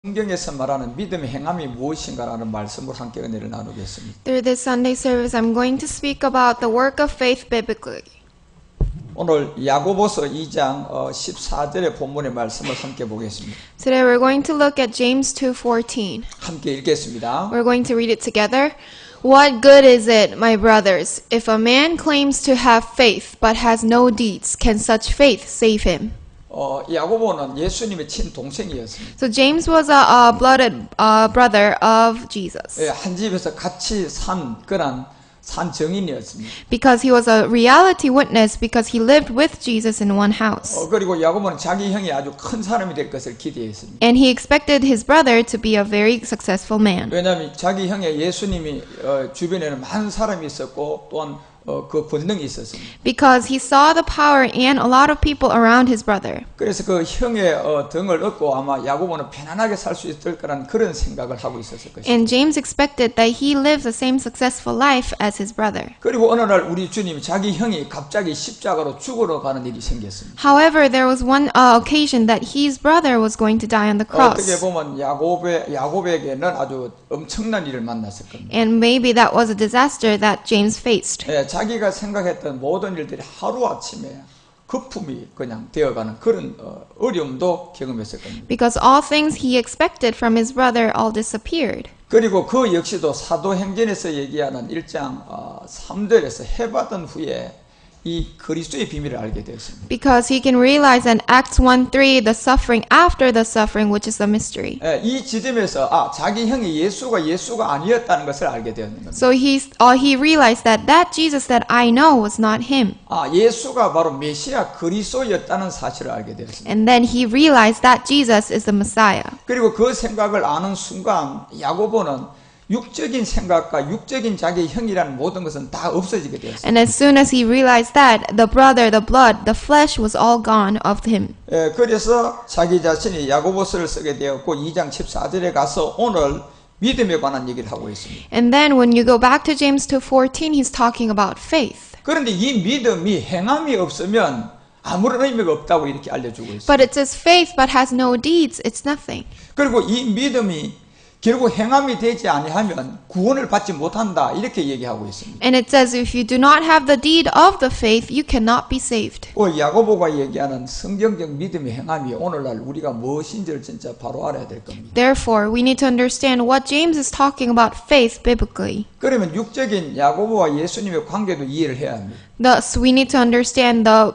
성경에서 말하는 믿음의 행함이 무엇인가라는 말씀으로 함께 은혜를 나누겠습니다. Through this Sunday service, I'm going to speak about the work of faith biblically. 오늘 야고보서 2장 14절의 본문의 말씀을 함께 보겠습니다. Today we're going to look at James 2:14. 함께 읽겠습니다. We're going to read it together. What good is it, my brothers, if a man claims to have faith but has no deeds? Can such faith save him? 야고보는 예수님의 친동생이었습니다. So James was a blooded brother of Jesus. 한 집에서 같이 산 그런 산정인이었습니다. Because he was a reality witness because he lived with Jesus in one house. 그리고 야고보는 자기 형이 아주 큰 사람이 될 것을 기대했습니다. And he expected his brother to be a very successful man. 왜냐하면 자기 형의 예수님이 주변에는 많은 사람이 있었고 또한 그 권능이 있었습니다. Because he saw the power and a lot of people around his brother. 그래서 그 형의 등을 얻고 아마 야고보는 편안하게 살 수 있을 거라는 그런 생각을 하고 있었을 것입니다. And James expected that he lives the same successful life as his brother. 그리고 어느 날 우리 주님이 자기 형이 갑자기 십자가로 죽으러 가는 일이 생겼습니다. However, there was one occasion that his brother was going to die on the 어떻게 cross. 보면 야고보에게는 아주 엄청난 일을 만났을 겁니다. And maybe that was a disaster that James faced. 자기가 생각했던 모든 일들이 하루아침에 거품이 그냥 되어가는 그런 어려움도 경험했을 겁니다. Because all things he expected from his brother all disappeared. 그리고 그 역시도 사도행전에서 얘기하는 1장 3절에서 해받은 후에 이 그리스도의 비밀을 알게 되었습니다. Because he can realize in Acts 1:3 the suffering after the suffering, which is the mystery. 이 지점에서 자기 형이 예수가 아니었다는 것을 알게 되었는 겁니다. So he realized that Jesus that I know was not him. 예수가 바로 메시아 그리스도였다는 사실을 알게 되었습니다. And then he realized that Jesus is the Messiah. 그리고 그 생각을 아는 순간 야고보는 육적인 생각과 육적인 자기 형이라는 모든 것은 다 없어지게 되었습니다. And as soon as he realized that, the brother, the blood, the flesh was all gone of him. 그래서 자기 자신이 야고보서를 쓰게 되었고 2장 14절에 가서 오늘 믿음에 관한 얘기를 하고 있습니다. And then when you go back to James 2:14, he's talking about faith. 그런데 이 믿음이 행함이 없으면 아무런 의미가 없다고 이렇게 알려주고 있습니다. But it says faith but has no deeds, it's nothing. 그리고 이 믿음이 결국 행함이 되지 아니하면 구원을 받지 못한다 이렇게 얘기하고 있습니다. And it says if you do not have the deed of the faith, you cannot be saved. 야고보가 얘기하는 성경적 믿음의 행함이 오늘날 우리가 무엇인지를 진짜 바로 알아야 될 겁니다. Therefore, we need to understand what James is talking about faith biblically. 그러면 육적인 야고보와 예수님의 관계도 이해를 해야 합니다. Thus, we need to understand the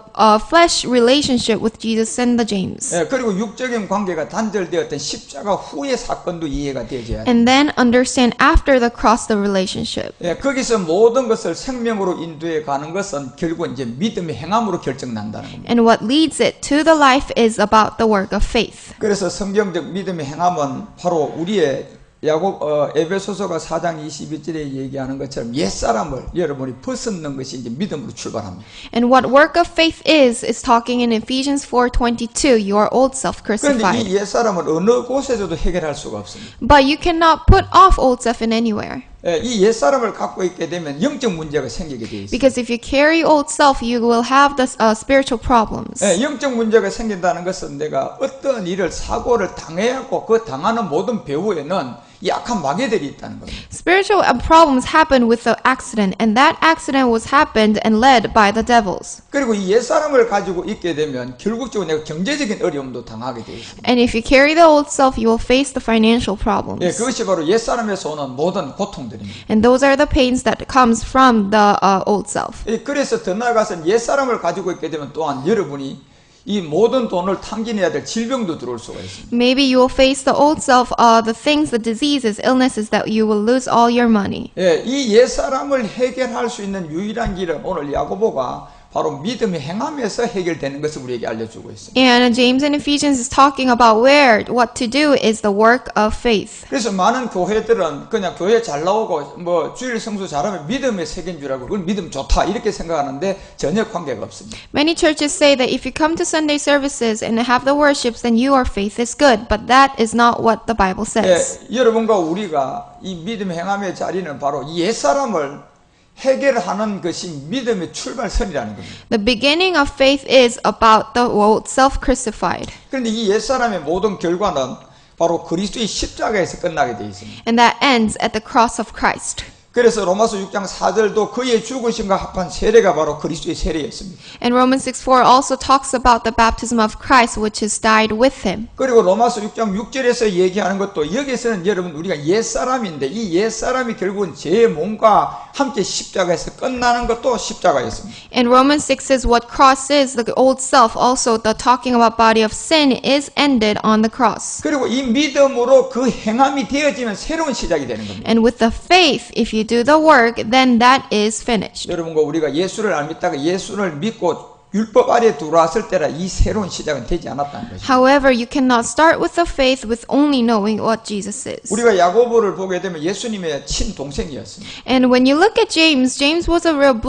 flesh relationship with Jesus and the James. 그리고 육적인 관계가 단절되었던 십자가 후의 사건도 이해가 되어야 합니다. And then understand after the cross the relationship. 거기서 모든 것을 생명으로 인도해 가는 것은 결국 이제 믿음의 행함으로 결정난다는 겁니다. And what leads it to the life is about the work of faith. 그래서 성경적 믿음의 행함은 바로 우리의 에베소서가 4장 22절에 얘기하는 것처럼 옛사람을 여러분이 벗어놓는 것이 이제 믿음으로 출발합니다. And what work of faith is talking in Ephesians 4:22, your old self 그런데 crucified. 이 옛사람은 어느 곳에서도 해결할 수가 없습니다. But you cannot put off old self in anywhere. 이 옛사람을 갖고 있게 되면 영적 문제가 생기게 돼 있습니다. Because if you carry old self, you will have the spiritual problems. 영적 문제가 생긴다는 것은 내가 어떤 일을 사고를 당해야고 그 당하는 모든 배후에는 약한 마귀들이 있다는 겁니다. Spiritual problems happen with the accident, and that accident was happened and led by the devils. 그리고 이 옛사람을 가지고 있게 되면 결국적으로 내가 경제적인 어려움도 당하게 되어 있습니다. And if you carry the old self, you will face the financial problems. 그것이 바로 옛사람에서 오는 모든 고통들입니다. And those are the pains that comes from the old self. 그래서 더 나아가서 옛사람을 가지고 있게 되면 또한 여러분이 이 모든 돈을 탕진해야 될 질병도 들어올 수가 있습니다. Maybe you will face the old self, the things, the diseases, illnesses that you will lose all your money. 이 옛사람을 해결할 수 있는 유일한 길은 오늘 야고보가 바로 믿음의 행함에서 해결되는 것을 우리에게 알려주고 있습니다. And James and Ephesians is talking about what to do is the work of faith. 그래서 많은 교회들은 그냥 교회 잘 나오고 주일 성수 잘하면 믿음의 세계인 줄 알고 그건 믿음 좋다 이렇게 생각하는데 전혀 관계가 없습니다. Many churches say that if you come to Sunday services and have the worships, then your faith is good, but that is not what the Bible says. 여러분과 우리가 이 믿음의 행함의 자리는 바로 이 옛사람을 해결하는 것이 믿음의 출발선이라는 겁니다. The beginning of faith is about the old self crucified. 그런데 이 옛사람의 모든 결과는 바로 그리스도의 십자가에서 끝나게 되어 있습니다. And that ends at the cross of Christ. 그래서 로마서 6장 4절도 그의 죽으심과 합한 세례가 바로 그리스도의 세례였습니다. And Romans 6:4 also talks about the baptism of Christ, which is died with him. 그리고 로마서 6장 6절에서 얘기하는 것도 여기서는 여러분 우리가 옛사람인데 이 옛사람이 결국은 제 몸과 함께 십자가에서 끝나는 것도 십자가였습니다. And Romans 6 says what cross is, the old self, also the talking about body of sin is ended on the cross. 그리고 이 믿음으로 그 행함이 되어지면 새로운 시작이 되는 겁니다. And with the faith, if you do the work, then that is finished. 여러분과 우리가 예수를 안 믿다가 예수를 믿고 율법 아래 들어왔을 때라 이 새로운 시작은 되지 않았다는 것입니다. However, you cannot start with the faith with only knowing what Jesus is. 우리가 야고보를 보게 되면 예수님의 친동생이었습니다. And when you look at James, James was a real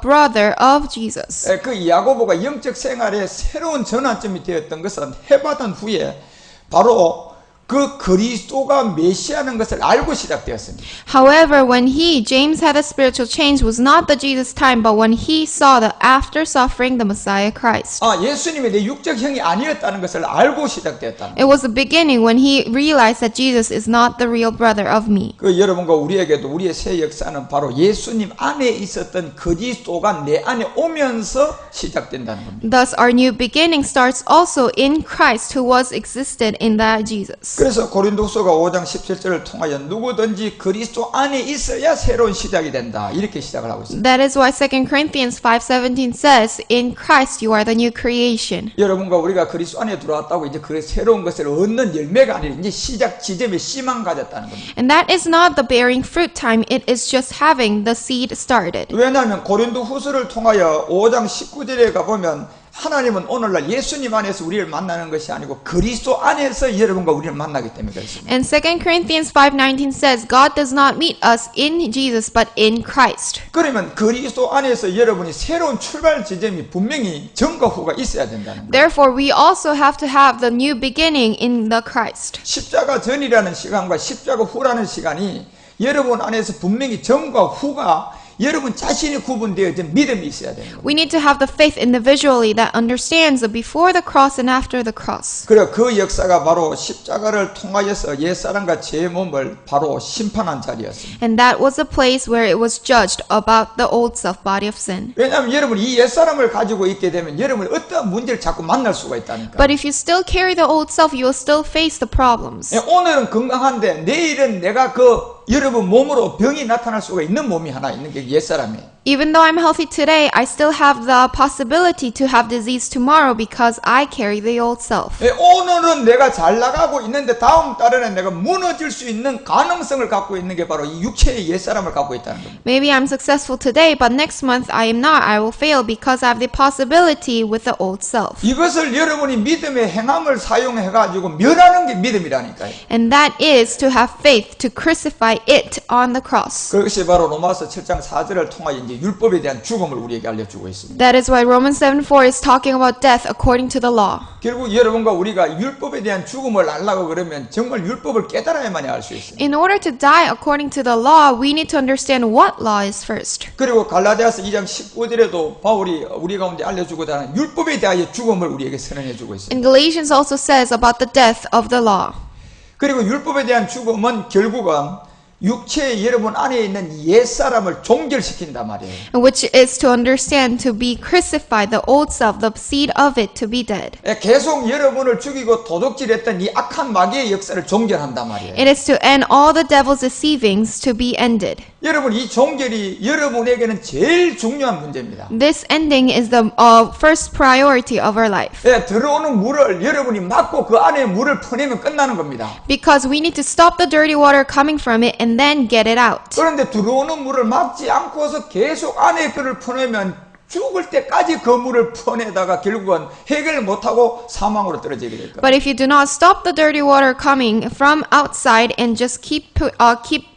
brother of Jesus. 그 야고보가 영적 생활에 새로운 전환점이 되었던 것은 해받은 후에 바로 그 그리스도가 메시아는 것을 알고 시작되었습니다. However, when James had a spiritual change was not the Jesus time, but when he saw that after suffering the Messiah Christ. 예수님이 내 육적 형이 아니었다는 것을 알고 시작되었다는 It was the beginning when he realized that Jesus is not the real brother of me. 그 여러분과 우리에게도 우리의 새 역사는 바로 예수님 안에 있었던 그리스도가 내 안에 오면서 시작된다는 겁니다. Thus, our new beginning starts also in Christ, who was existed in that Jesus. 그래서 고린도후서가 5장 17절을 통하여 누구든지 그리스도 안에 있어야 새로운 시작이 된다. 이렇게 시작을 하고 있습니다. That is why 2 Corinthians 5:17 says, "In Christ you are the new creation." 여러분과 우리가 그리스도 안에 들어왔다고 이제 그 새로운 것을 얻는 열매가 아니라 이제 시작 지점에 씨만 가졌다는 겁니다. And that is not the bearing fruit time, it is just having the seed started. 왜냐하면 고린도후서를 통하여 5장 19절에 가보면 하나님은 오늘날 예수님 안에서 우리를 만나는 것이 아니고 그리스도 안에서 여러분과 우리를 만나기 때문에 그렇습니다. And 2 Corinthians 5:19 says, God does not meet us in Jesus, but in Christ. 그러면 그리스도 안에서 여러분이 새로운 출발 지점이 분명히 전과 후가 있어야 된다는 거예요. Therefore, we also have to have the new beginning in the Christ. 십자가 전이라는 시간과 십자가 후라는 시간이 여러분 안에서 분명히 전과 후가 여러분 자신이 구분되어진 믿음이 있어야 돼요. We need to have the faith individually that understands the before the cross and after the cross. 그래 그 역사가 바로 십자가를 통하여서 옛사람과 제 몸을 바로 심판한 자리였습니다. And that was a place where it was judged about the old self, body of sin. 왜냐하면 여러분이 이 옛사람을 가지고 있게 되면 여러분이 어떤 문제를 자꾸 만날 수가 있다니까. But if you still carry the old self, you will still face the problems. 오늘은 건강한데 내일은 내가 여러분 몸으로 병이 나타날 수가 있는 몸이 하나 있는 게 옛사람이에요. Even though I'm healthy today, I still have the possibility to have disease tomorrow because I carry the old self. 오늘은 내가 잘 나가고 있는데 다음 달에는 내가 무너질 수 있는 가능성을 갖고 있는 게 바로 이 육체의 옛사람을 갖고 있다는 겁니다. Maybe I'm successful today, but next month I am not. I will fail because I have the possibility with the old self. 이것을 여러분이 믿음의 행함을 사용해가지고 멸하는 게 믿음이라니까요. And that is to have faith, to crucify it on the cross. 그것이 바로 로마서 7장 4절을 통하여 이제 율법에 대한 죽음을 우리에게 알려주고 있습니다. That is why Romans 7:4 is talking about death according to the law. 결국 여러분과 우리가 율법에 대한 죽음을 알라고 그러면 정말 율법을 깨달아야만이 알 수 있어요. In order to die according to the law, we need to understand what law is first. 그리고 갈라디아서 2장 15절에도 바울이 우리 가운데 알려주고자 하는 율법에 대하여 죽음을 우리에게 선언해주고 있습니다. And Galatians also says about the death of the law. 그리고 율법에 대한 죽음은 결국은 육체의 여러분 안에 있는 옛사람을 종결시킨단 말이에요. Which is to understand, to be crucified, the old self, the seed of it to be dead. 계속 여러분을 죽이고 도둑질했던 이 악한 마귀의 역사를 종결한단 말이에요. It is to end all the devil's deceivings to be ended. 여러분 이 종결이 여러분에게는 제일 중요한 문제입니다. This ending is the first priority of our life. 들어오는 물을 여러분이 막고 그 안에 물을 퍼내면 끝나는 겁니다. Because we need to stop the dirty water coming from it and then get it out. 그런데 들어오는 물을 막지 않고서 계속 안에 그를 퍼내면 죽을 때까지 그 물을 퍼내다가 결국은 해결 못하고 사망으로 떨어지게 될 거예요. But if you do not stop the dirty water coming from outside and just keep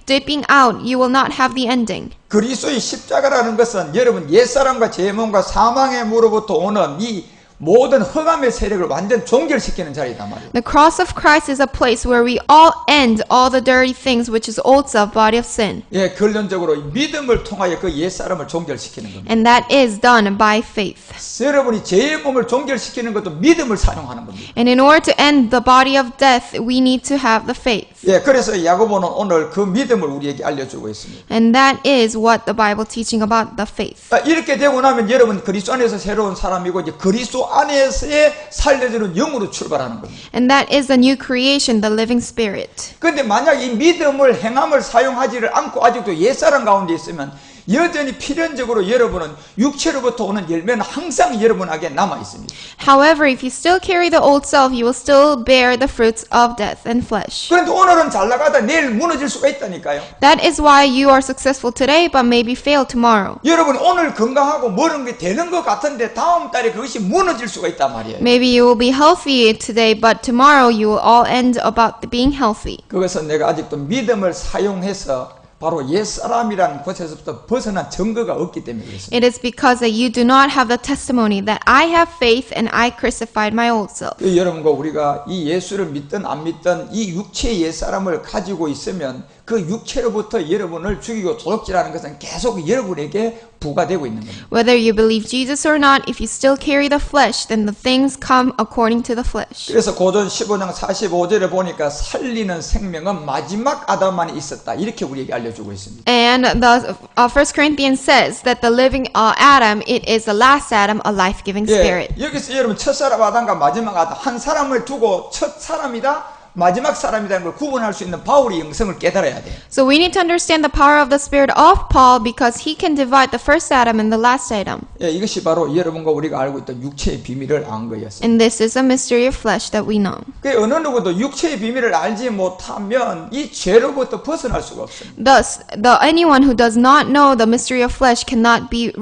dipping out, you will not have the ending. 그리스도의 십자가라는 것은 여러분 옛사람과 제 몸과 사망의 무로부터 오는 이 모든 흑암의 세력을 완전 종결시키는 자리단 말이에요. The cross of Christ is a place where we all end all the dirty things, which is old self, body of sin. 예, 결론적으로 믿음을 통하여 그 옛사람을 종결시키는 겁니다. And that is done by faith. 여러분이 죄의 몸을 종결시키는 것도 믿음을 사용하는 겁니다. And in order to end the body of death, we need to have the faith. 예, 그래서 야고보는 오늘 그 믿음을 우리에게 알려주고 있습니다. And that is what the Bible teaching about the faith. 이렇게 되고 나면 여러분 그리스도 안에서 새로운 사람이고 이제 그리스도 안에서의 살려주는 영으로 출발하는 겁니다. And that is the new creation, the living spirit. 그런데 만약 이 믿음을 행함을 사용하지를 않고 아직도 옛사람 가운데 있으면 여전히 필연적으로 여러분은 육체로부터 오는 열매는 항상 여러분에게 남아 있습니다. However, if you still carry the old self, you will still bear the fruits of death and flesh. 그런데 오늘은 잘 나가다 내일 무너질 수가 있다니까요. That is why you are successful today, but maybe fail tomorrow. 여러분 오늘 건강하고 뭐런 게 되는 것 같은데 다음 달에 그것이 무너질 수가 있단 말이에요. Maybe you will be healthy today, but tomorrow you will all end about being healthy. 그것은 내가 아직도 믿음을 사용해서 바로 옛사람이라는 곳에서부터 벗어난 증거가 없기 때문에 그렇습니다. It is because that you do not have the testimony that I have faith and I crucified my old self. 여러분과 우리가 이 예수를 믿든 안 믿든 이 육체의 옛사람을 가지고 있으면 그 육체로부터 여러분을 죽이고 도둑질하는 것은 계속 여러분에게 부과되고 있는 겁니다. Whether you believe Jesus or not, if you still carry the flesh, then the things come according to the flesh. 그래서 고전 15장 45절에 보니까 살리는 생명은 마지막 아담만에 있었다. 이렇게 우리에게 알려주고 있습니다. And the 1 Corinthians says that the living Adam, it is the last Adam, a life-giving spirit. 여기서 여러분 첫사람 아담과 마지막 아담 한 사람을 두고 첫 사람이다. 마지막 사람이라는 걸 구분할 수 있는 바울의 영성을 깨달아야 돼요. So we need to understand the power of the spirit of Paul because he can divide the first Adam and the last Adam. 예, 이것이 바로 여러분과 우리가 알고 있던 육체의 비밀을 안 거였어요. And this is a mystery of flesh that we know. 그 어느 누구도 육체의 비밀을 알지 못하면 이 죄로부터 벗어날 수가 없습니다. Thus, anyone who does not know the mystery of flesh cannot be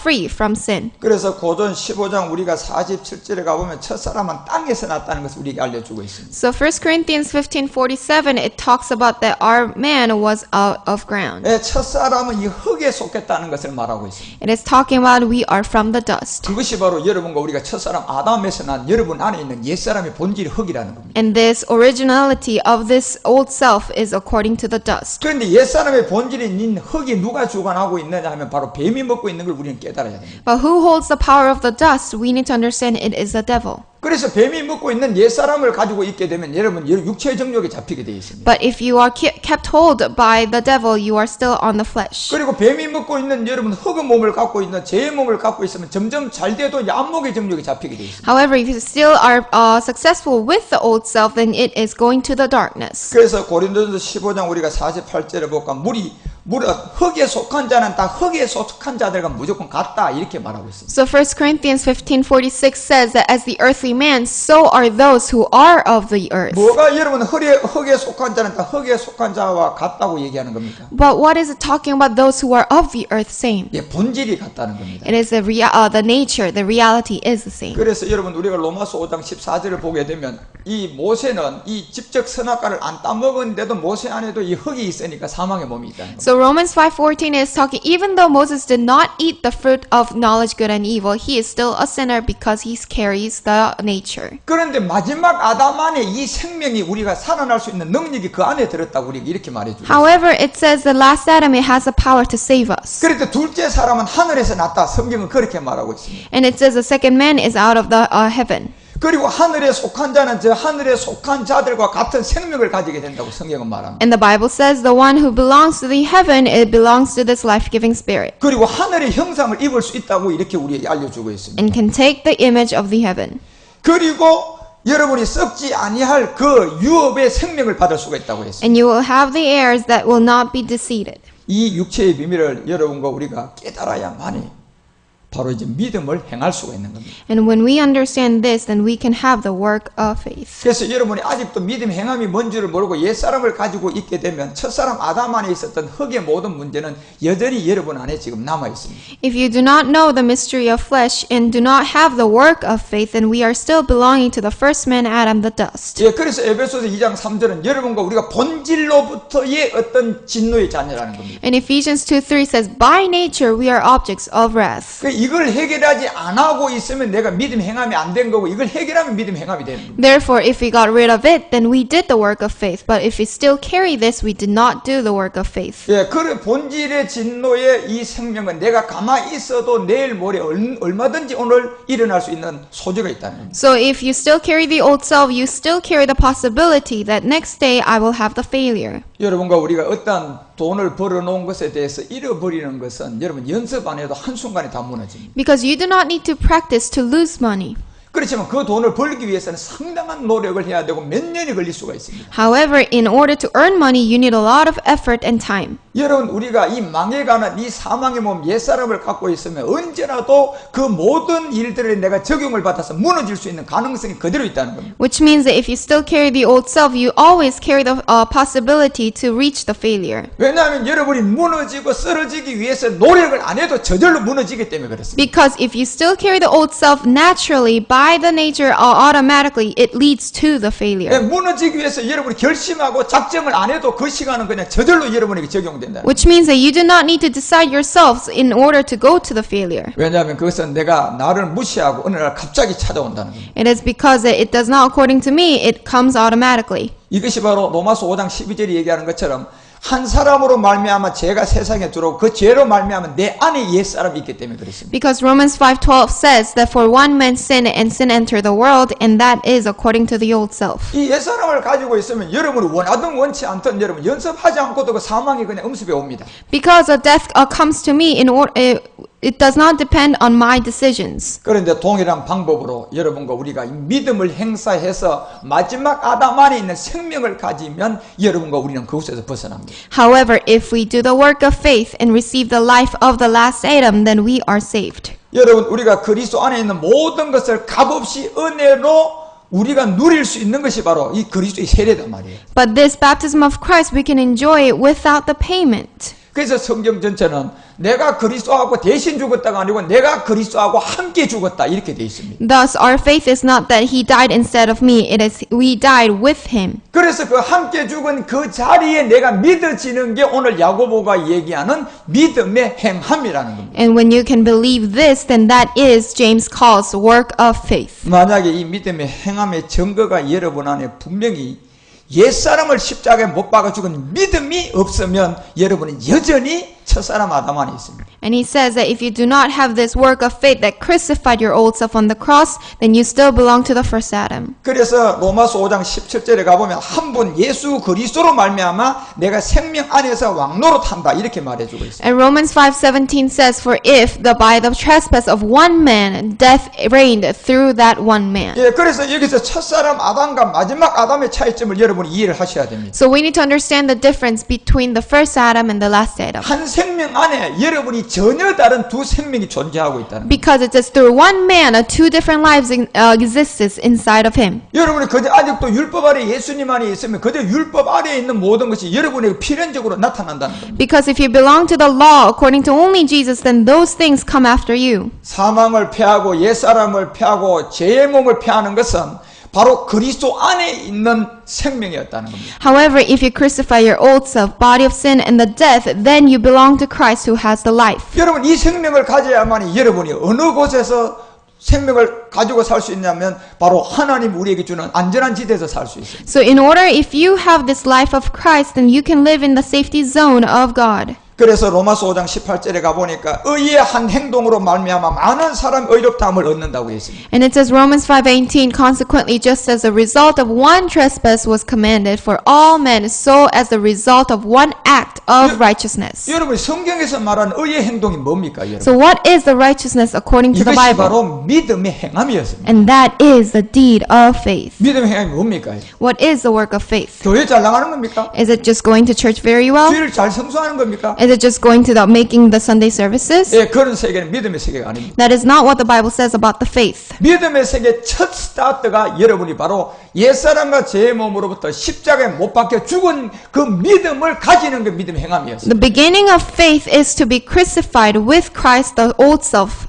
free from sin. 그래서 고전 15장 우리가 47절에 가보면 첫사람은 땅에서 났다는 것을 우리에게 알려주고 있습니다. So 1 Corinthians 15:47, it talks about that our man was out of ground. 예, 첫사람은 이 흙에 속했다는 것을 말하고 있습니다. It is talking about we are from the dust. 그것이 바로 여러분과 우리가 첫사람 아담에서 난 여러분 안에 있는 옛사람의 본질이 흙이라는 겁니다. And this originality of this old self is according to the dust. 그런데 옛사람의 본질인 흙이 누가 주관하고 있느냐 하면 바로 뱀이 먹고 있는 걸 우리는 깨달아야 됩니다. But who holds the power of the dust? We need to understand it is the devil. 그래서 뱀이 먹고 있는 옛사람을 가지고 있게 되면 여러분 육체의 정욕에 잡히게 되어 있습니다. But if you are kept hold by the devil, you are still on the flesh. 그리고 뱀이 먹고 있는 여러분 흙의 몸을 갖고 있는 죄의 몸을 갖고 있으면 점점 잘 돼도 안목의 정욕에 잡히게 되어 있습니다. However, if you still are successful with the old self, then it is going to the darkness. 그래서 고린도전서 15장 우리가 48절에 보니까 흙에 속한 자는 다 흙에 속한 자들과 무조건 같다 이렇게 말하고 있습니다. So 1 Corinthians 15:46 says that as the earthly man, so are those who are of the earth. 뭐가 여러분 흙에 속한 자는 다 흙에 속한 자와 같다고 얘기하는 겁니까? But what is it talking about those who are of the earth same? 예, 본질이 같다는 겁니다. It is the nature, the reality is the same. 그래서 여러분 우리가 로마서 5장 14절을 보게 되면 이 모세는 이 직접 선악과를 안 따먹었는데도 모세 안에도 이 흙이 있으니까 사망의 몸이 있다는 겁니다. So Romans 5:14 is talking, even though Moses did not eat the fruit of knowledge good and evil, he is still a sinner because he carries the nature. 그런데 마지막 아담 안에 이 생명이 우리가 살아날 수 있는 능력이 그 안에 들었다고 우리가 이렇게 말해주고 However, it says the last Adam, it has the power to save us. 그런데 둘째 사람은 하늘에서 났다. 성경은 그렇게 말하고 있습니다. And it says the second man is out of the heaven. 그리고 하늘에 속한 자는 저 하늘에 속한 자들과 같은 생명을 가지게 된다고 성경은 말합니다. And the Bible says the one who belongs to the heaven, it belongs to this life-giving spirit. 그리고 하늘의 형상을 입을 수 있다고 이렇게 우리에게 알려주고 있습니다. And can take the image of the heaven. 그리고 여러분이 썩지 아니할 그 유업의 생명을 받을 수가 있다고 했습니다. And you will have the heirs that will not be deceived. 이 육체의 비밀을 여러분과 우리가 깨달아야만이 바로 이제 믿음을 행할 수가 있는 겁니다. And when we understand this, then we can have the work of faith. 그래서 여러분이 아직도 믿음 행함이 뭔지를 모르고 옛사람을 가지고 있게 되면 첫사람 아담 안에 있었던 흙의 모든 문제는 여전히 여러분 안에 지금 남아 있습니다. If you do not know the mystery of flesh and do not have the work of faith, then we are still belonging to the first man Adam, the dust. 예, 그래서 에베소서 2장 3절은 여러분과 우리가 본질로부터의 어떤 진노의 자녀라는 겁니다. And Ephesians 2:3 says, by nature we are objects of wrath. 이걸 해결하지 안 하고 있으면 내가 믿음 행함이 안 된 거고 이걸 해결하면 믿음 행함이 되는 겁니다. Therefore, if we got rid of it, then we did the work of faith. But if we still carry this, we did not do the work of faith. 예, 그 본질의 진노의 이 생명은 내가 가만히 있어도 내일 모레 얼마든지 오늘 일어날 수 있는 소지가 있다는 겁니다. So if you still carry the old self, you still carry the possibility that next day I will have the failure. 여러분과 우리가 어떤 돈을 벌어놓은 것에 대해서 잃어버리는 것은 여러분 연습 안 해도 한순간에 다 무너집니다. Because you do not need to practice to lose money. 그렇지만 그 돈을 벌기 위해서는 상당한 노력을 해야 되고 몇 년이 걸릴 수가 있습니다. However, in order to earn money, you need a lot of effort and time. 여러분 우리가 이 망해가는 이 사망의 몸 옛사람을 갖고 있으면 언제라도 그 모든 일들에 내가 적용을 받아서 무너질 수 있는 가능성이 그대로 있다는 겁니다. Which means that if you still carry the old self, you always carry the possibility to reach the failure. 왜냐하면 여러분이 무너지고 쓰러지기 위해서 노력을 안 해도 저절로 무너지기 때문에 그렇습니다. Because if you still carry the old self naturally, by the nature automatically, it leads to the failure. 예, 무너지기 위해서 여러분이 결심하고 작정을 안 해도 그 시간은 그냥 저절로 여러분에게 적용된다. Which means that you do not need to decide yourselves in order to go to the failure. 왜냐하면 그것은 내가 나를 무시하고 어느 날 갑자기 찾아온다는 겁니다. It is because it does not according to me, it comes automatically. 이것이 바로 로마서 5장 12절이 얘기하는 것처럼 한 사람으로 말미암아 죄가 세상에 들어오고 그 죄로 말미암아 내 안에 옛사람이 있기 때문에 그렇습니다. Because Romans 5:12 says that for one man sin and sin enter the world, and that is according to the old self. 이 옛사람을 가지고 있으면 여러분이 원하든 원치 않든 여러분 연습하지 않고도 그 사망이 그냥 음습에 옵니다. Because a death comes to me in order. It does not depend on my decisions. 그런데 동일한 방법으로 여러분과 우리가 이 믿음을 행사해서 마지막 아담 안에 있는 생명을 가지면 여러분과 우리는 그곳에서 벗어납니다. However, if we do the work of faith and receive the life of the last Adam, then we are saved. 여러분 우리가 그리스도 안에 있는 모든 것을 값없이 은혜로 우리가 누릴 수 있는 것이 바로 이 그리스도의 세례단 말이에요. But this baptism of Christ, we can enjoy it without the payment. 그래서 성경 전체는 내가 그리스도하고 대신 죽었다가 아니고 내가 그리스도하고 함께 죽었다 이렇게 되어 있습니다. Thus, our faith is not that he died instead of me, it is we died with him. 그래서 그 함께 죽은 그 자리에 내가 믿어지는 게 오늘 야고보가 얘기하는 믿음의 행함이라는 겁니다. And when you can believe this, then that is James calls work of faith. 만약에 이 믿음의 행함의 증거가 여러분 안에 분명히 옛사람을 십자가에 못 박아 죽은 믿음이 없으면 여러분은 여전히 첫사람 아담 안에 있습니다. And he says that if you do not have this work of faith that crucified your old self on the cross, then you still belong to the first Adam. 그래서 로마서 5장 17절에 가보면 한 분 예수 그리스도로 말미암아 내가 생명 안에서 왕노릇한다 이렇게 말해주고 있습니다. And Romans 5:17 says, For if by the trespass of one man death reigned through that one man. 예, 그래서 여기서 첫사람 아담과 마지막 아담의 차이점을 여러분이 이해를 하셔야 됩니다. So we need to understand the difference between the first Adam and the last Adam. 한 생명 안에 여러분이 전혀 다른 두 생명이 존재하고 있다는 거예요. Because it says through one man, two different lives exists inside of him. 여러분이 그저 아직도 율법 아래 예수님 안에 있으면 그저 율법 아래에 있는 모든 것이 여러분에게 필연적으로 나타난다는 겁니다. Because if you belong to the law according to only Jesus, then those things come after you. 사망을 패하고 옛사람을 패하고 죄의 몸을 패하는 것은 바로 그리스도 안에 있는 생명이었다는 겁니다. However, if you crucify your old self, body of sin, and the death, then you belong to Christ who has the life. 여러분 이 생명을 가져야만이 여러분이 어느 곳에서 생명을 가지고 살 수 있냐면 바로 하나님 우리에게 주는 안전한 지대에서 살 수 있어요. So in order, if you have this life of Christ, then you can live in the safety zone of God. 그래서 로마서 5장 18절에 가보니까 의의 한 행동으로 말미암아 많은 사람의 의롭다함을 얻는다고 되어 있습니다. And it says Romans 5:18, consequently, just as a result of one trespass was commanded for all men, so as the result of one act of righteousness. 여러분 성경에서 말하는 의의 행동이 뭡니까? 여러분? So what is the righteousness according to the 이것이 Bible? 바로 믿음의 행함이었습니다. And that is the deed of faith. 믿음의 행함이 뭡니까? What is the work of faith? 교회 잘 나가는 겁니까? Is it just going to church very well? 주일을 잘 성수하는 겁니까? Is it just going to making the Sunday services? 예, 그런 세계는 믿음의 세계가 아닙니다. That is not what the Bible says about the faith. 믿음의 세계 첫 스타트가 여러분이 바로 옛사람과 죄의 몸으로부터 십자가에 못 박혀 죽은 그 믿음을 가지는 게 믿음의 행함이었어요. The beginning of faith is to be crucified with Christ, the old self.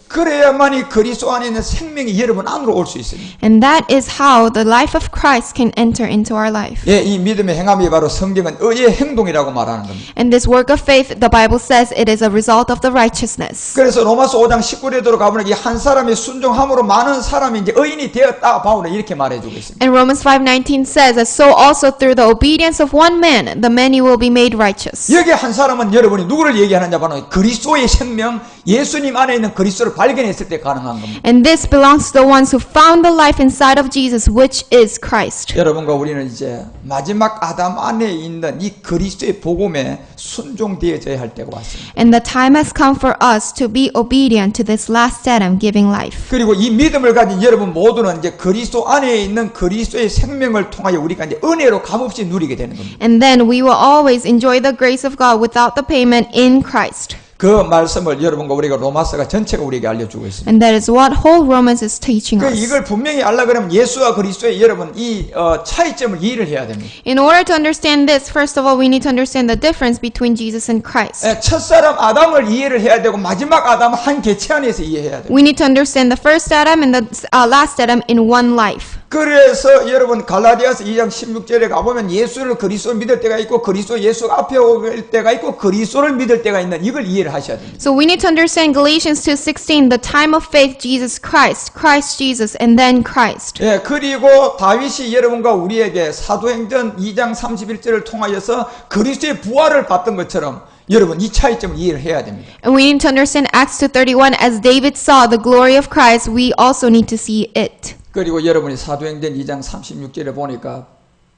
그래야만이 그리스도 안에 있는 생명이 여러분 안으로 올 수 있습니다. And that is how the life of Christ can enter into our life. 예, 이 믿음의 행함이 바로 성경은 의의 행동이라고 말하는 겁니다. And this work of faith, the Bible says, it is a result of the righteousness. 그래서 로마서 5장 19절로 가보면 이 한 사람이 순종함으로 많은 사람이 이제 의인이 되었다. 바울은 이렇게 말해주고 있습니다. And Romans 5:19 says that so also through the obedience of one man, the many will be made righteous. 여기 한 사람은 여러분이 누구를 얘기하느냐 바로 그리스도의 생명, 예수님 안에 있는 그리스도를 발견했을 때 가능한 겁니다. And this belongs to the ones who found the life inside of Jesus, which is Christ. 여러분과 우리는 이제 마지막 아담 안에 있는 이 그리스도의 복음에 순종되어져야 할 때가 왔습니다. And the time has come for us to be obedient to this last Adam giving life. 그리고 이 믿음을 가진 여러분 모두는 이제 그리스도 안에 있는 그리스도의 생명을 통하여 우리가 이제 은혜로 값없이 누리게 되는 겁니다. And then we will always enjoy the grace of God without the payment in Christ. 그 말씀을 여러분과 우리가 로마서가 전체가 우리에게 알려주고 있습니다. And that is what whole Romans is teaching us. 이걸 분명히 알려고 그러면 예수와 그리스도의 여러분 이 차이점을 이해를 해야 됩니다. In order to understand this, first of all, we need to understand the difference between Jesus and Christ. 첫사람 아담을 이해를 해야 되고 마지막 아담은 한 개체 안에서 이해해야 됩니다. We need to understand the first Adam and the last Adam in one life. 그래서 여러분 갈라디아서 2장 16절에 가보면 예수를 그리스도를 믿을 때가 있고 그리스도 예수 앞에 올 때가 있고 그리스도를 믿을 때가 있는 이걸 이해를 하셔야 됩니다. So we need to understand Galatians 2:16, the time of faith, Jesus Christ, Christ Jesus, and then Christ. 예, 그리고 다윗이 여러분과 우리에게 사도행전 2장 31절을 통하여서 그리스도의 부활을 받던 것처럼 여러분 이 차이점을 이해를 해야 됩니다. And we need to understand Acts 2:31, as David saw the glory of Christ, we also need to see it. 그리고 여러분이 사도행전 2장 36절에 보니까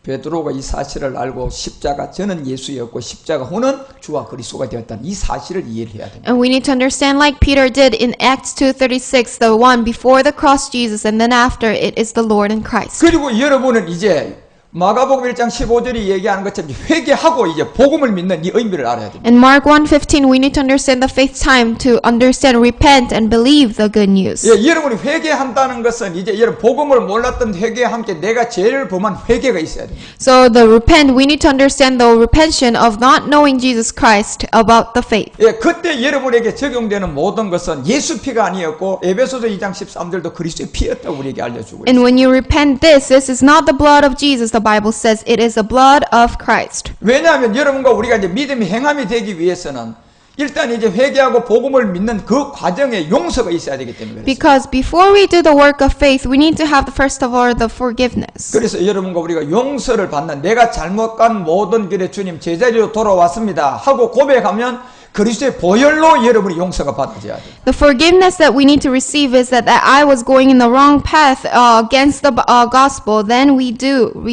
베드로가 이 사실을 알고 십자가 저는 예수였고 십자가 후는 주와 그리스도가 되었다는 이 사실을 이해를 해야 됩니다. And we need to understand like Peter did in Acts 2:36, the one before the cross Jesus and then after it is the Lord and Christ. 그리고 여러분은 이제 마가복음 1장 15절이 얘기하는 것처럼 회개하고 이제 복음을 믿는 이 의미를 알아야 됩니다. In Mark 1:15, we need to understand the faith time to understand, repent, and believe the good news. 예, 여러분이 회개한다는 것은 이제 여러분 복음을 몰랐던 회개와 함께 내가 죄를 범한 회개가 있어야 됩니다. So the repent, we need to understand the repension of not knowing Jesus Christ about the faith. 예, 그때 여러분에게 적용되는 모든 것은 예수 피가 아니었고 에베소서 2장 13절도 그리스도의 피였다고 우리에게 알려주고 있습니다. And when you repent this is not the blood of Jesus. The Bible says it is the blood of Christ. 왜냐하면 여러분과 우리가 이제 믿음이 행함이 되기 위해서는 일단 이제 회개하고 복음을 믿는 그 과정에 용서가 있어야 되기 때문에 그렇습니다. Because before we do the work of faith, we need to have first of all the forgiveness. 그래서 여러분과 우리가 용서를 받는 내가 잘못 간 모든 길에 주님 제자리로 돌아왔습니다 하고 고백하면 그리스도의 보혈로 여러분이 용서가 받아져야 돼요. The forgiveness that we need to receive is that I was going in the wrong path against the gospel. Then we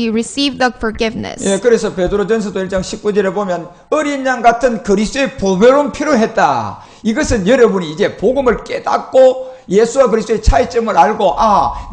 receive the forgiveness. 예, 그래서 베드로전서도 1장 19절에 보면 어린 양 같은 그리스도의 보배로운 피로 했다. 이것은 여러분이 이제 복음을 깨닫고 예수와 그리스도의 차이점을 알고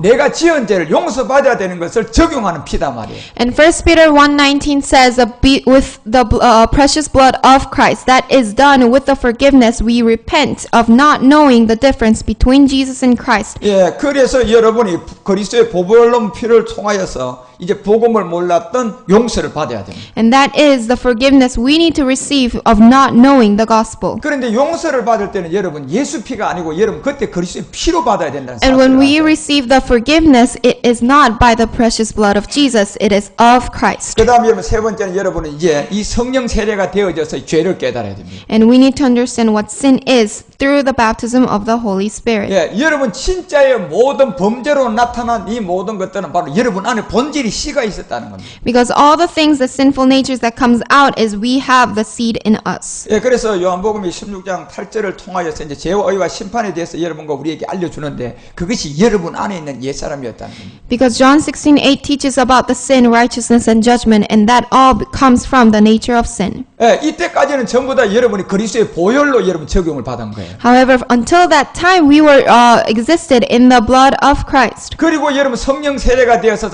내가 지은 죄를 용서받아야 되는 것을 적용하는 피다 말이에요. And 1 Peter 1:19 says, with the precious blood of Christ, that is done with the forgiveness we repent of not knowing the difference between Jesus and Christ. 예, 그래서 여러분이 그리스도의 보배로운 피를 통하여서 이제 복음을 몰랐던 용서를 받아야 됩니다. And that is the forgiveness we need to receive of not knowing the gospel. 그런데 용서를 받을 때는 여러분 예수 피가 아니고 여러분 그때 그리스도의 피로 받아야 된다는 And when we 사실을 receive the forgiveness, it is not by the precious blood of Jesus, it is of Christ. 그 다음에 여러분 세 번째는 여러분은 이제 이 성령 세례가 되어져서 죄를 깨달아야 됩니다. And we need to understand what sin is through the baptism of the Holy Spirit. 예, 여러분 진짜의 모든 범죄로 나타난 이 모든 것들은 바로 여러분 안에 본질이 씨가 있었다는 겁니다. Because all the things, the sinful natures that comes out is we have the seed in us. 예, 그래서 요한복음 16장 8절을 통하여서 이제 죄와 의와 심판에 대해서 여러분과 우리에게 알려주는데 그것이 여러분 안에 있는 옛사람이었다는 겁니다. Because John 16:8 teaches about the sin, righteousness, and judgment, and that all comes from the nature of sin. 예, 이때까지는 전부 다 여러분이 그리스도의 보혈로 여러분 적용을 받은 거예요. However, until that time, we were existed in the blood of Christ. 그리고 여러분 성령 세례가 되어서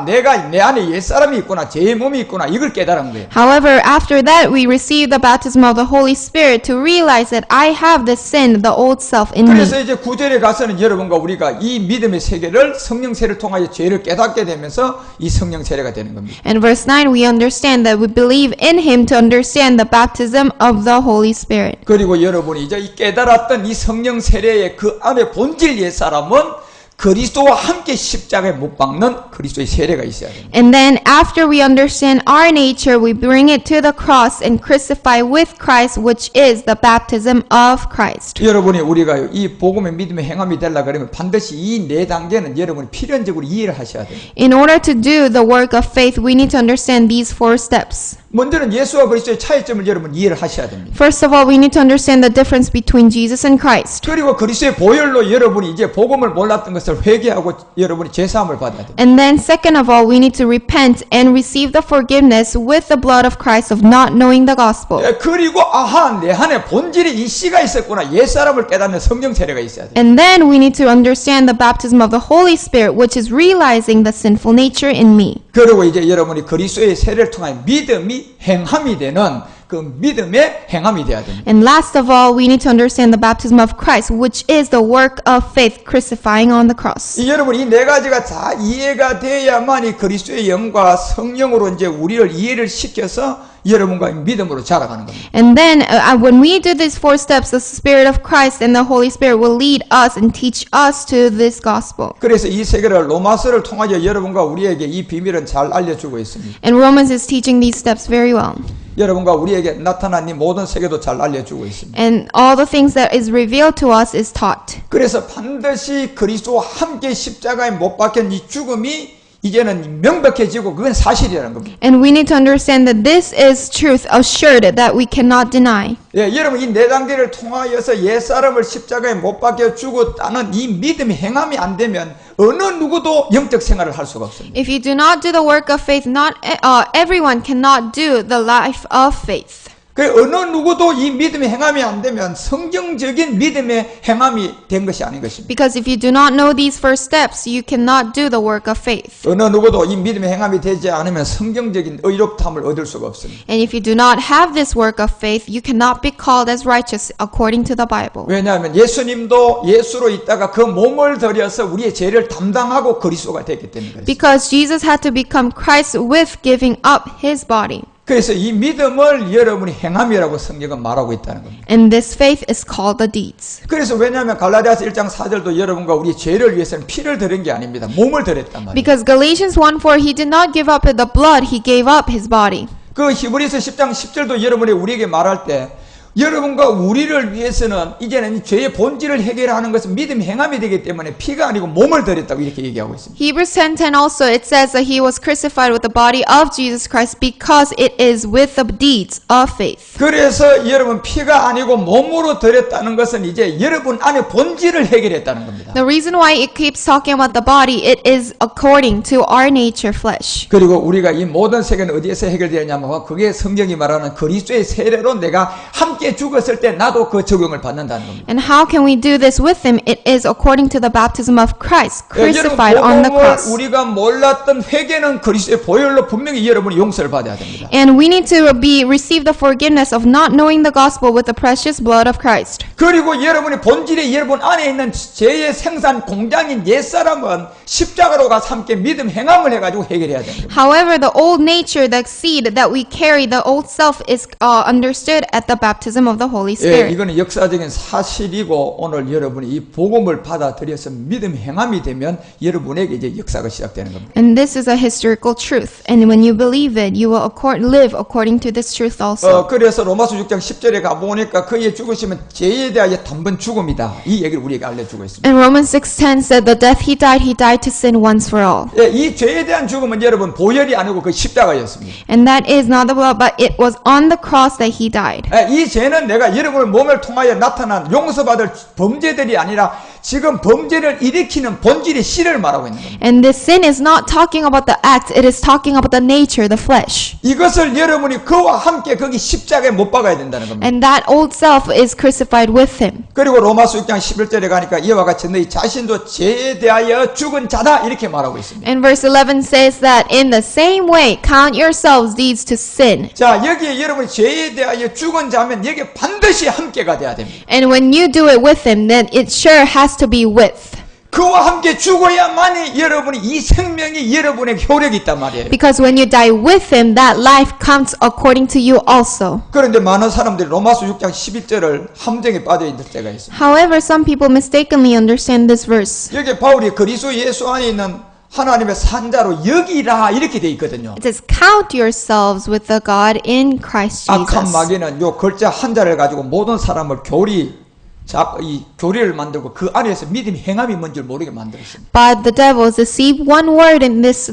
내가 내 안에 옛사람이 있구나, 제 몸이 있구나 이걸 깨달은 거예요. However, after that, we received the baptism of the Holy Spirit to realize that I have the sin, the old self in me. 그래서 이제 9절에 가서는 여러분과 우리가 이 믿음의 세계를 성령 세례를 통하여 죄를 깨닫게 되면서 이 성령 세례가 되는 겁니다. In verse 9, we understand that we believe in him to understand the baptism of the Holy Spirit. 그리고 여러분이 이제 이 깨달았던 이 성령 세례의 그 안에 본질 옛사람은 그리스도와 함께 십자가에 못 박는 그리스도의 세례가 있어야 됩니다. And then after we understand our nature, we bring it to the cross and crucify with Christ, which is the baptism of Christ. 여러분이 우리가 이 복음의 믿음의 행함이 되려 그러면 반드시 이 네 단계는 여러분이 필연적으로 이해를 하셔야 돼요. In order to do the work of faith, we need to understand these 4 steps. 먼저는 예수와 그리스도의 차이점을 여러분 이해를 하셔야 됩니다. First of all, we need to understand the difference between Jesus and Christ. 그리고 그리스도의 보혈로 여러분이 이제 복음을 몰랐던 것을 회개하고 여러분이 죄사함을 받아야 됩니다. And then second of all, we need to repent and receive the forgiveness with the blood of Christ of not knowing the gospel. 그리고 아하 내 안에 본질이 이 씨가 있었구나. 옛사람을 깨닫는 성령 세례가 있어야 돼요. And then we need to understand the baptism of the Holy Spirit, which is realizing the sinful nature in me. 그리고 이제 여러분이 그리스도의 세례를 통해 믿음이 행함이 되는 그 믿음의 행함이 돼야 됩니다. And last of all, we need to understand the baptism of Christ, which is the work of faith, crucifying on the cross. 여러분 이 네 가지가 다 이해가 돼야만이 그리스도의 영과 성령으로 이제 우리를 이해를 시켜서 여러분과 믿음으로 자라가는 겁니다. And then when we do these 4 steps, the Spirit of Christ and the Holy Spirit will lead us and teach us to this gospel. 그래서 이 세계를 로마서를 통하여 여러분과 우리에게 이 비밀은 잘 알려주고 있습니다. And Romans is teaching these steps very well. 여러분과 우리에게 나타난 이 모든 세계도 잘 알려주고 있습니다. And all the things that is revealed to us is taught. 그래서 반드시 그리스도와 함께 십자가에 못 박힌 이 죽음이 이제는 명백해지고 그건 사실이라는 겁니다. And we need to understand that this is truth assured that we cannot deny. 예, 여러분 이 네 단계를 통하여서 옛사람을 십자가에 못 박혀 죽었다는 이 믿음이 행함이 안 되면 어느 누구도 영적 생활을 할 수가 없습니다. If you do not do the work of faith, not everyone cannot do the life of faith. 그 어느 누구도 이 믿음의 행함이 안 되면 성경적인 믿음의 행함이 된 것이 아닌 것입니다. Because if you do not know these first steps, you cannot do the work of faith. 어느 누구도 이 믿음의 행함이 되지 않으면 성경적인 의롭다함을 얻을 수가 없습니다. And if you do not have this work of faith, you cannot be called as righteous according to the Bible. 왜냐하면 예수님도 예수로 있다가 그 몸을 들여서 우리의 죄를 담당하고 그리스도가 됐기 때문에 그렇습니다. Because Jesus had to become Christ with giving up his body. 그래서 이 믿음을 여러분이 행함이라고 성경은 말하고 있다는 겁니다. And this faith is called the deeds. 그래서 왜냐하면 갈라디아서 1장 4절도 여러분과 우리 죄를 위해서는 피를 드린 게 아닙니다. 몸을 드렸단 말이에요. Because Galatians 1:4, he did not give up the blood, he gave up his body. 그 히브리서 10장 10절도 여러분이 우리에게 말할 때 여러분과 우리를 위해서는 이제는 죄의 본질을 해결하는 것은 믿음 행함이 되기 때문에 피가 아니고 몸을 드렸다고 이렇게 얘기하고 있습니다. Hebrews 10:10 also, it says that he was crucified with the body of Jesus Christ because it is with the deeds of faith. 그래서 여러분 피가 아니고 몸으로 드렸다는 것은 이제 여러분 안에 본질을 해결했다는 겁니다. The reason why it keeps talking about the body, it is according to our nature flesh. 그리고 우리가 이 모든 세계는 어디에서 해결되냐면 그게 성경이 말하는 그리스도의 세례로 내가 함께 죽었을 때 나도 그 적용을 받는다는 겁니다. And how can we do this with him? It is according to the baptism of Christ, crucified on the cross. 우리가 몰랐던 회개는 그리스도의 보혈로 분명히 여러분이 용서를 받아야 됩니다. And we need to receive the forgiveness of not knowing the gospel with the precious blood of Christ. 그리고 여러분의 본질이 여러분 안에 있는 죄의 생산 공장인 옛사람은 십자가로 가서 함께 믿음 행함을 해가지고 해결해야 됩니다. However, the old nature, the seed that we carry, the old self is understood at the baptism of the Holy 예, Spirit. 이거는 역사적인 사실이고 오늘 여러분이 이 복음을 받아들여서 믿음 행함이 되면 여러분에게 이제 역사가 시작되는 겁니다. And this is a historical truth. And when you believe it, you will live according to this truth also. 그래서 로마서 6장 10절에 가보니까 그의 죽으심은 죄에 대하여 단번 죽음이다. 이 얘기를 우리에게 알려주고 있습니다. And Romans 6:10 said the death he died to sin once for all. 예, 이 죄에 대한 죽음은 여러분 보혈이 아니고 그 십자가였습니다. And that is not the blood, but it was on the cross that he died. 예, 이 죄는 내가 여러분의 몸을 통하여 나타난 용서받을 범죄들이 아니라 지금 범죄를 일으키는 본질의 씨를 말하고 있는 겁니다. And this sin is not talking about the act, it is talking about the nature, the flesh. 이것을 여러분이 그와 함께 거기 십자가에 못 박아야 된다는 겁니다. And that old self is crucified with him. 그리고 로마서 6장 11절에 가니까 이와 같이 너희 자신도 죄에 대하여 죽은 자다 이렇게 말하고 있습니다. And verse 11 says that in the same way, count yourselves deeds to sin. 자, 여기에 여러분이 죄에 대하여 죽은 자면 여기에 반드시 함께가 돼야 됩니다. And when you do it with him, then it sure has to be with. 그와 함께 죽어야만이 여러분이 이 생명이 여러분의 효력이 있단 말이에요. Because when you die with him, that life counts according to you also. 그런데 많은 사람들이 로마서 6장 11절을 함정에 빠져 있는 때가 있습니다. However, some people mistakenly understand this verse. 여기 바울이 그리스도 예수 안에 있는 하나님의 산자로 여기라 이렇게 돼 있거든요. It says, count yourselves with the God in Christ 악한 Jesus. 마귀는 요 글자 한자를 가지고 모든 사람을 이 교리를 만들고 그 안에서 믿음이 행함이 뭔지 모르게 만들었습니다. But the devils deceive one word in this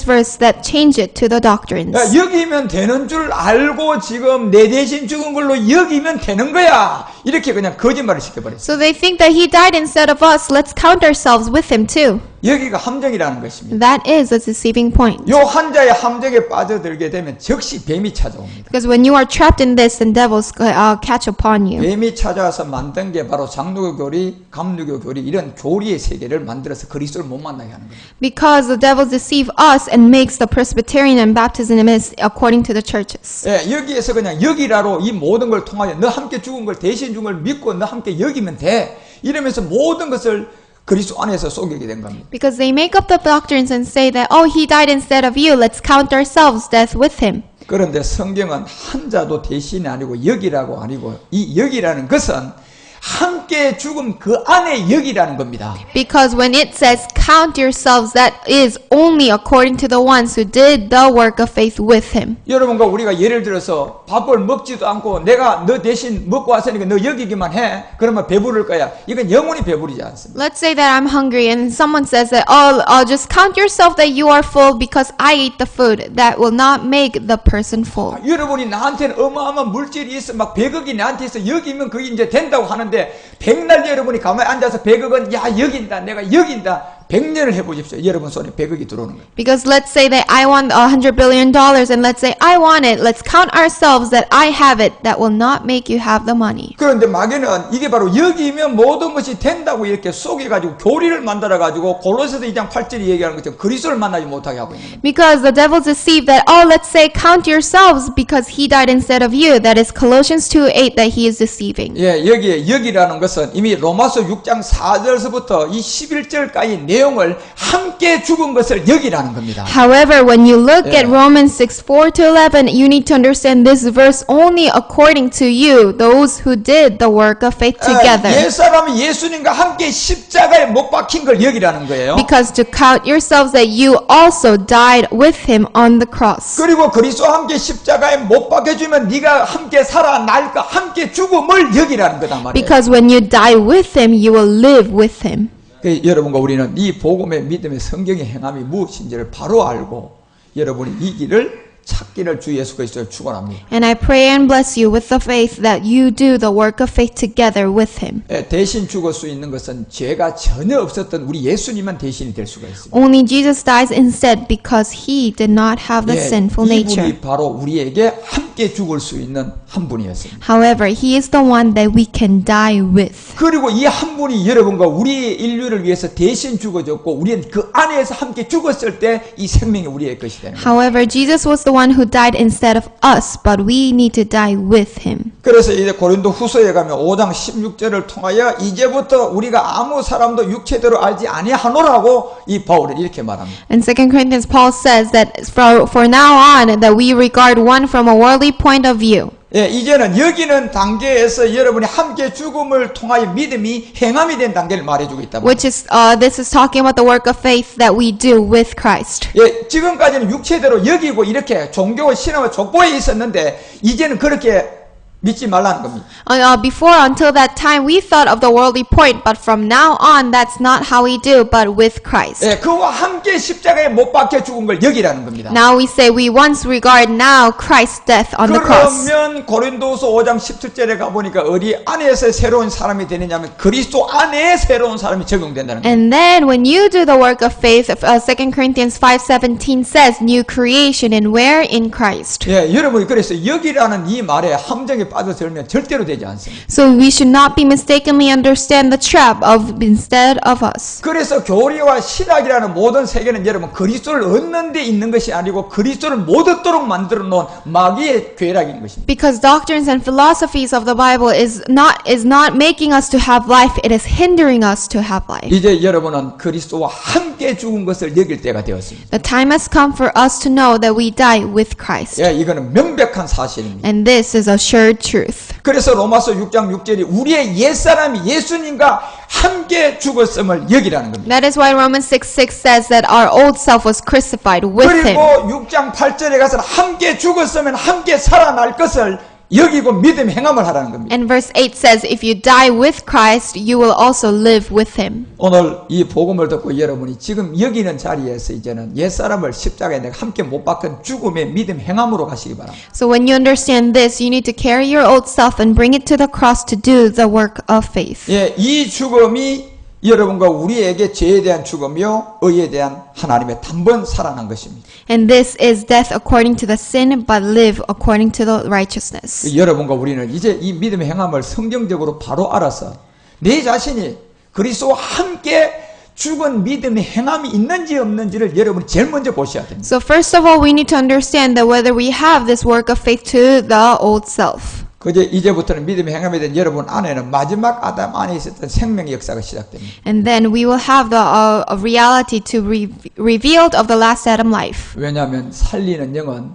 verse that change it to the doctrines. 여기면 되는 줄 알고 지금 내 대신 죽은 걸로 여기면 되는 거야. 이렇게 그냥 거짓말을 시켜버렸어요. So they think that he died instead of us. Let's count ourselves with him too. 여기가 함정이라는 것입니다. That is a deceiving point. 요 한자의 함정에 빠져들게 되면 즉시 뱀이 찾아옵니다. Because when you are trapped in this, then devils catch upon you. 뱀이 찾아와서 만든 게 바로 장로교 교리, 감리교 교리 이런 교리의 세계를 만들어서 그리스도를 못 만나게 하는 거예요. Because the devils deceive us and makes the Presbyterian and Baptism is according to the churches. 예, 여기에서 그냥 여기라로 이 모든 걸 통하여 너 함께 죽은 걸 대신 죽은 걸 믿고 너 함께 여기면 돼. 이러면서 모든 것을 그리스도 안에서 속이게 된 겁니다. Because they make up the doctrines and say that, oh, he died instead of you. Let's count ourselves death with him. 그런데 성경은 한자도 대신이 아니고 여기라고 아니고 이 여기라는 것은 함께 죽음 그 안에 여기라는 겁니다. Because when it says count yourselves, that is only according to the ones who did the work of faith with him. 여러분과 우리가 예를 들어서 밥을 먹지도 않고 내가 너 대신 먹고 왔으니까 너 여기기만 해. 그러면 배부를 거야. 이건 영원히 배부르지 않습니다. Let's say that I'm hungry and someone says that, oh, just count yourself that you are full because I ate the food. That will not make the person full. 여러분이 나한테는 어마어마한 물질이 있어 막 100억이 나한테 있어 여기면 그게 이제 된다고 하는데 백날 여러분이 가만히 앉아서 100억은 야 여긴다 내가 여긴다 100년을 해보십시오. 여러분 손에 100억이 들어오는 거예요. Because let's say that I want $100 billion and let's say I want it. Let's count ourselves that I have it. That will not make you have the money. 그런데 마귀는 이게 바로 여기면 모든 것이 된다고 이렇게 속여가지고 교리를 만들어가지고 골로새서 2장 8절이 얘기하는 것처럼 그리스도를 만나지 못하게 하고 있는 거예요. Because the devils deceive that, oh, let's say count yourselves because he died instead of you. That is Colossians 2:8 that he is deceiving. 예, 여기에 여기라는 것은 이미 로마서 6장 4절서부터 이 11절까지 내용을 함께 죽은 것을 여기라는 겁니다. However, when you look Yeah. at Romans 6:4-11, you need to understand this verse only according to you, those who did the work of faith together. 옛사람이 예수님과 함께 십자가에 못 박힌 걸 여기라는 거예요. Because to count yourselves that you also died with him on the cross. 그리고 그리스도와 함께 십자가에 못 박혀주면 네가 함께 살아날까 함께 죽음을 여기라는 거단 말이에요. Because when you die with him, you will live with him. 여러분과 우리는 이 복음의 믿음의 성경의 행함이 무엇인지를 바로 알고 여러분이 이 길을 찾기를 주 예수 그리스도를 축원합니다. And I pray and bless you with the faith that you do the work of faith together with him. 대신 죽을 수 있는 것은 죄가 전혀 없었던 우리 예수님만 대신이 될 수가 있습니다. Only Jesus dies instead because he did not have the sinful nature. 이분이 바로 우리에게 함께 죽을 수 있는 한 분이었습니다. However, he is the one that we can die with. 그리고 이 한 분이 여러분과 우리의 인류를 위해서 대신 죽어졌고 우리는 그 안에서 함께 죽었을 때 이 생명이 우리의 것이 되는 거예요. However, Jesus was the one who died instead of us, but we need to die with him. 그래서 이제 고린도 후서에 가면 5장 16절을 통하여 이제부터 우리가 아무 사람도 육체대로 알지 아니하노라고 이 바울은 이렇게 말합니다. In 2 Corinthians, Paul says that for now on that we regard one from a worldly point of view. 예, 이제는 여기는 단계에서 여러분이 함께 죽음을 통하여 믿음이 행함이 된 단계를 말해주고 있다. Which is, this is talking about the work of faith that we do with Christ. 예, 지금까지는 육체대로 여기고 이렇게 종교와 신앙과 족보에 있었는데 이제는 그렇게 믿지 말라는 겁니다. Before, until that time, we thought of the worldly point, but from now on, that's not how we do, but with Christ. 예, 그와 함께 십자가에 못 박혀 죽은 걸 여기라는 겁니다. Now we say we once regard now Christ's death on the cross. 그러면 고린도서 5장 17절에 가보니까 어디 안에서 새로운 사람이 되느냐면 그리스도 안에 새로운 사람이 적용된다는 거예요. And then when you do the work of faith, 2 Corinthians 5:17 says, new creation, and where? In Christ. 예, 여러분이 그래서 여기라는 이 말에 함정에 빠져들면 절대로 되지 않습니다. So we should not be mistakenly understand the trap of instead of us. 그래서 교리와 신학이라는 모든 세계는 여러분 그리스도를 얻는 데 있는 것이 아니고 그리스도를 못 얻도록 만들어 놓은 마귀의 괴락인 것입니다. Because doctrines and philosophies of the Bible is not making us to have life, it is hindering us to have life. 이제 여러분은 그리스도와 함께 죽은 것을 여길 때가 되었습니다. The time has come for us to know that we die with Christ. 예, 이거는 명백한 사실입니다. And this is assured truth. 그래서 로마서 6장 6절이 우리의 옛사람이 예수님과 함께 죽었음을 여기라는 겁니다. That is why Romans 6:6 says that our old self was crucified with 그리고 him. 6장 8절에 가서는 함께 죽었으면 함께 살아날 것을 여기고 믿음 행함을 하라는 겁니다. And verse 8 says, if you die with Christ, you will also live with him. 오늘 이 복음을 듣고 여러분이 지금 여기 있는 자리에서 이제는 옛사람을 십자가에 내가 함께 못 박은 죽음의 믿음 행함으로 가시기 바랍니다. So when you understand this, you need to carry your old self and bring it to the cross to do the work of faith. 예, 이 죽음이 여러분과 우리에게 죄에 대한 죽음이요 의에 대한 하나님의 단번 살아난 것입니다. And this is death according to the sin, but live according to the righteousness. 여러분과 우리는 이제 이 믿음의 행함을 성경적으로 바로 알아서 내 자신이 그리스도와 함께 죽은 믿음의 행함이 있는지 없는지를 여러분이 제일 먼저 보셔야 됩니다. So first of all, we need to understand that whether we have this work of faith to the old self. 이제부터는 믿음의 행함에 대한 여러분 안에는 마지막 아담 안에 있었던 생명의 역사가 시작됩니다. And then we will have the reality to revealed of the last Adam life. 왜냐하면 살리는 영은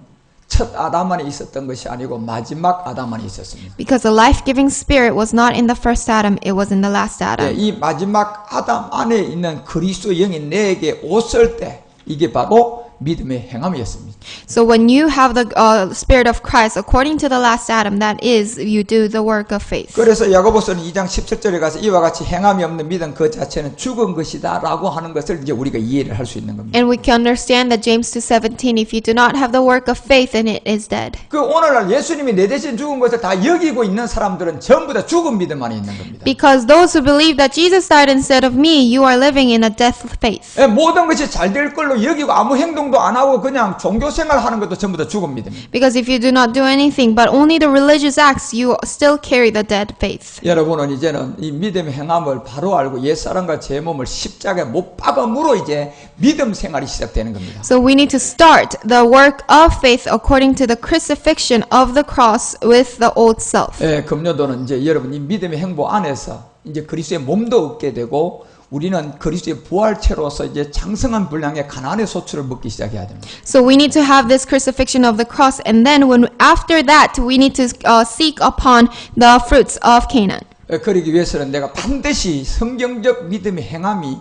첫 아담 안에 있었던 것이 아니고 마지막 아담 안에 있었습니다. Because the life-giving spirit was not in the first Adam, it was in the last Adam. 이 마지막 아담 안에 있는 그리스도 영이 내게 오실 때 이게 바로 믿음의 행함이었습니다. So when you have the spirit of Christ, according to the last Adam, that is, you do the work of faith. 그래서 야고보서는 2장 17절에 가서 이와 같이 행함이 없는 믿음 그 자체는 죽은 것이다라고 하는 것을 이제 우리가 이해를 할 수 있는 겁니다. And we can understand that James 2:17, if you do not have the work of faith, then it is dead. 그 오늘날 예수님이 내 대신 죽은 것을 다 여기고 있는 사람들은 전부 다 죽은 믿음 안에 있는 겁니다. Because those who believe that Jesus died instead of me, you are living in a death faith. 모든 것이 잘 될 걸로 여기고 아무 행동도 안 하고 그냥 종교 생활 하는 것도 전부 다 죽은 믿음입니다. Because if you do not do anything but only the religious acts, you still carry the dead faith. 여러분은 이제는 이 믿음의 행함을 바로 알고 옛사람과 제 몸을 십자가에 못 박음으로 이제 믿음 생활이 시작되는 겁니다. So we need to start the work of faith according to the crucifixion of the cross with the old self. 금년도는 이제 여러분 이 믿음의 행보 안에서 이제 그리스도의 몸도 얻게 되고 우리는 그리스도의 부활체로서 이제 장성한 분량의 가나안의 소출을 먹기 시작해야 됩니다. So we need to have this crucifixion of the cross, and then after that we need to seek upon the fruits of Canaan. 그러기 위해서는 내가 반드시 성경적 믿음의 행함이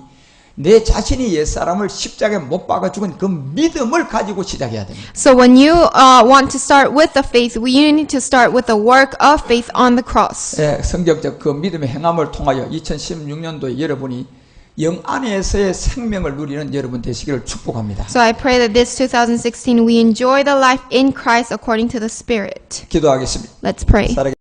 내 자신이 옛사람을 십자가에 못 박아 죽은 그 믿음을 가지고 시작해야 됩니다. So when you want to start with the faith, you need to start with the work of faith on the cross. 성경적 그 믿음의 행함을 통하여 2016년도에 여러분이 영 안에서의 생명을 누리는 여러분 되시기를 축복합니다. So I pray that this 2016 we enjoy the life in Christ according to the Spirit. 기도하겠습니다. Let's pray.